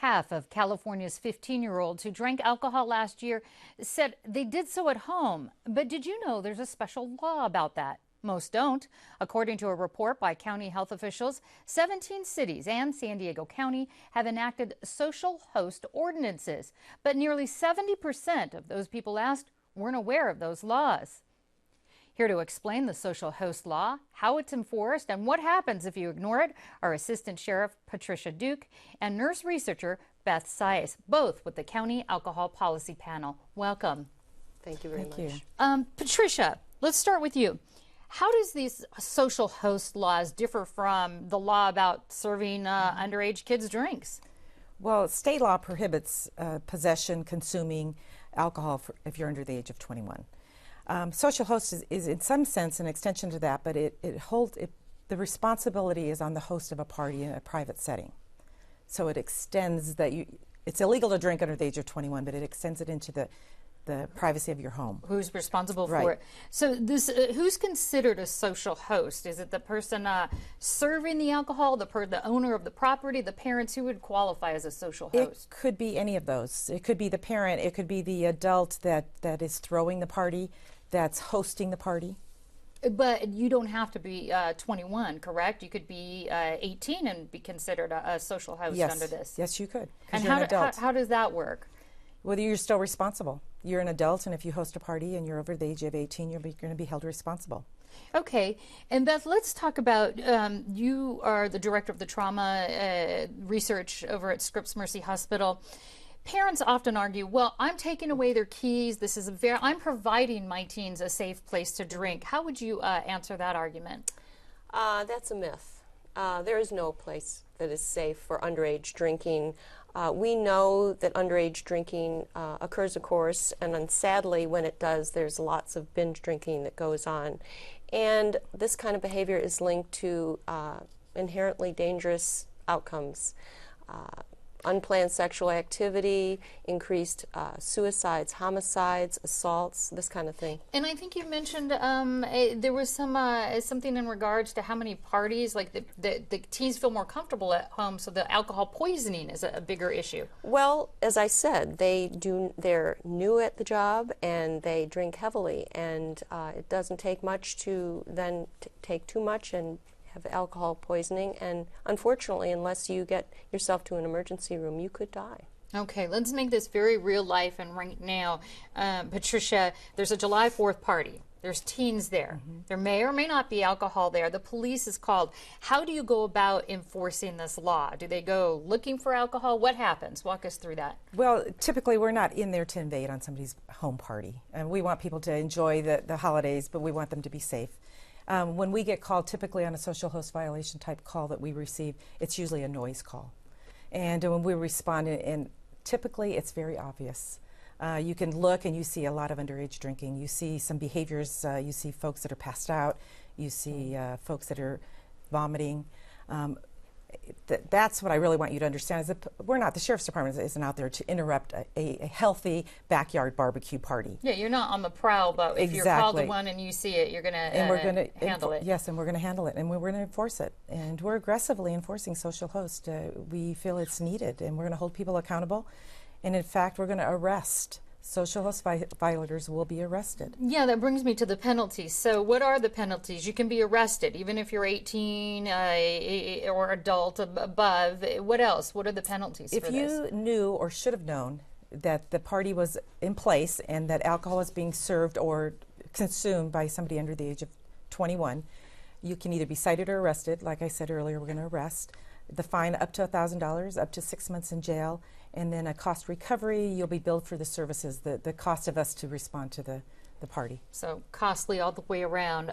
half of California's 15-year-olds who drank alcohol last year said they did so at home. But did you know there's a special law about that? Most don't. According to a report by county health officials, 17 cities and San Diego County have enacted social host ordinances. But nearly 70% of those people asked weren't aware of those laws. Here to explain the social host law, how it's enforced, and what happens if you ignore it are Assistant Sheriff Patricia Duke and nurse researcher Beth Sias, both with the County Alcohol Policy Panel. Welcome. Thank you very much. Patricia, let's start with you. How does these social host laws differ from the law about serving underage kids drinks? Well, state law prohibits possession, consuming alcohol if you're under the age of 21. Social host is in some sense an extension to that, but the responsibility is on the host of a party in a private setting. So it extends that it's illegal to drink under the age of 21, but it extends it into the privacy of your home. Who's responsible Right. for it? So this, who's considered a social host? Is it the person serving the alcohol, the owner of the property, the parents? Who would qualify as a social host? It could be any of those. It could be the parent. It could be the adult that is throwing the party, that's hosting the party. But you don't have to be 21, correct? You could be 18 and be considered a social host under this. Yes, you could. And you're an adult. how does that work? Well, you're still responsible. You're an adult, and if you host a party and you're over the age of 18, you're going to be held responsible. Okay. And Beth, let's talk about, you are the director of the trauma research over at Scripps Mercy Hospital. Parents often argue, well, I'm taking away their keys. I'm providing my teens a safe place to drink. How would you answer that argument? That's a myth. There is no place that is safe for underage drinking. We know that underage drinking occurs, of course, and then sadly, when it does, there's lots of binge drinking that goes on. And this kind of behavior is linked to inherently dangerous outcomes. Unplanned sexual activity, increased suicides, homicides, assaults, this kind of thing. And I think you mentioned there was something in regards to how many parties, like the teens feel more comfortable at home, so the alcohol poisoning is a bigger issue. Well, as I said, they're new at the job and they drink heavily, and it doesn't take much to then take too much and have alcohol poisoning, and unfortunately, unless you get yourself to an emergency room, you could die. Okay, let's make this very real life. And right now, Patricia, there's a July 4th party. There's teens there. Mm-hmm. There may or may not be alcohol there. The police is called. How do you go about enforcing this law? Do they go looking for alcohol? What happens? Walk us through that. Well, typically we're not in there to invade on somebody's home party. And we want people to enjoy the holidays, but we want them to be safe. When we get called, typically on a social host violation type call that we receive, it's usually a noise call. And when we respond, and typically it's very obvious. You can look and you see a lot of underage drinking. You see some behaviors. You see folks that are passed out. You see folks that are vomiting. That's what I really want you to understand, is that the Sheriff's Department isn't out there to interrupt a healthy backyard barbecue party. Yeah, you're not on the prowl, but if you're called to one and you see it, you're going to handle it. Yes, and we're going to handle it, and we're going to enforce it. And we're aggressively enforcing social host. We feel it's needed, and we're going to hold people accountable. And in fact, we're going to arrest. Social host violators will be arrested. Yeah, that brings me to the penalties. So what are the penalties? You can be arrested, even if you're 18 or adult above. What else? What are the penalties for this? If you knew or should have known that the party was in place and that alcohol was being served or consumed by somebody under the age of 21, you can either be cited or arrested. Like I said earlier, we're going to arrest. The fine up to $1,000, up to 6 months in jail, and then a cost recovery. You'll be billed for the services, the cost of us to respond to the party. So costly all the way around.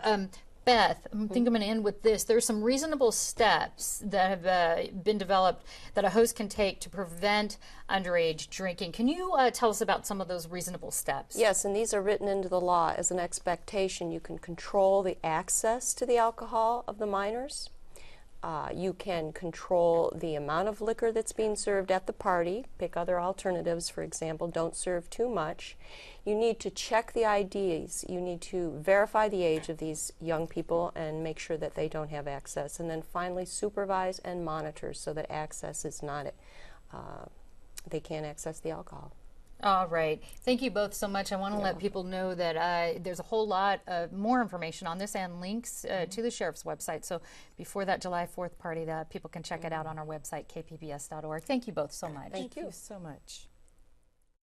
Beth, I think I'm going to end with this. There's some reasonable steps that have been developed that a host can take to prevent underage drinking. Can you tell us about some of those reasonable steps? Yes, and these are written into the law as an expectation. You can control the access to the alcohol of the minors. You can control the amount of liquor that's being served at the party. Pick other alternatives, for example. Don't serve too much. You need to check the IDs. You need to verify the age of these young people and make sure that they don't have access. And then finally, supervise and monitor so that access is not they can't access the alcohol. All right. Thank you both so much. I want to let people know that there's a whole lot of more information on this and links to the sheriff's website. So before that July 4th party, that people can check it out on our website, kpbs.org. Thank you both so much. Thank you so much.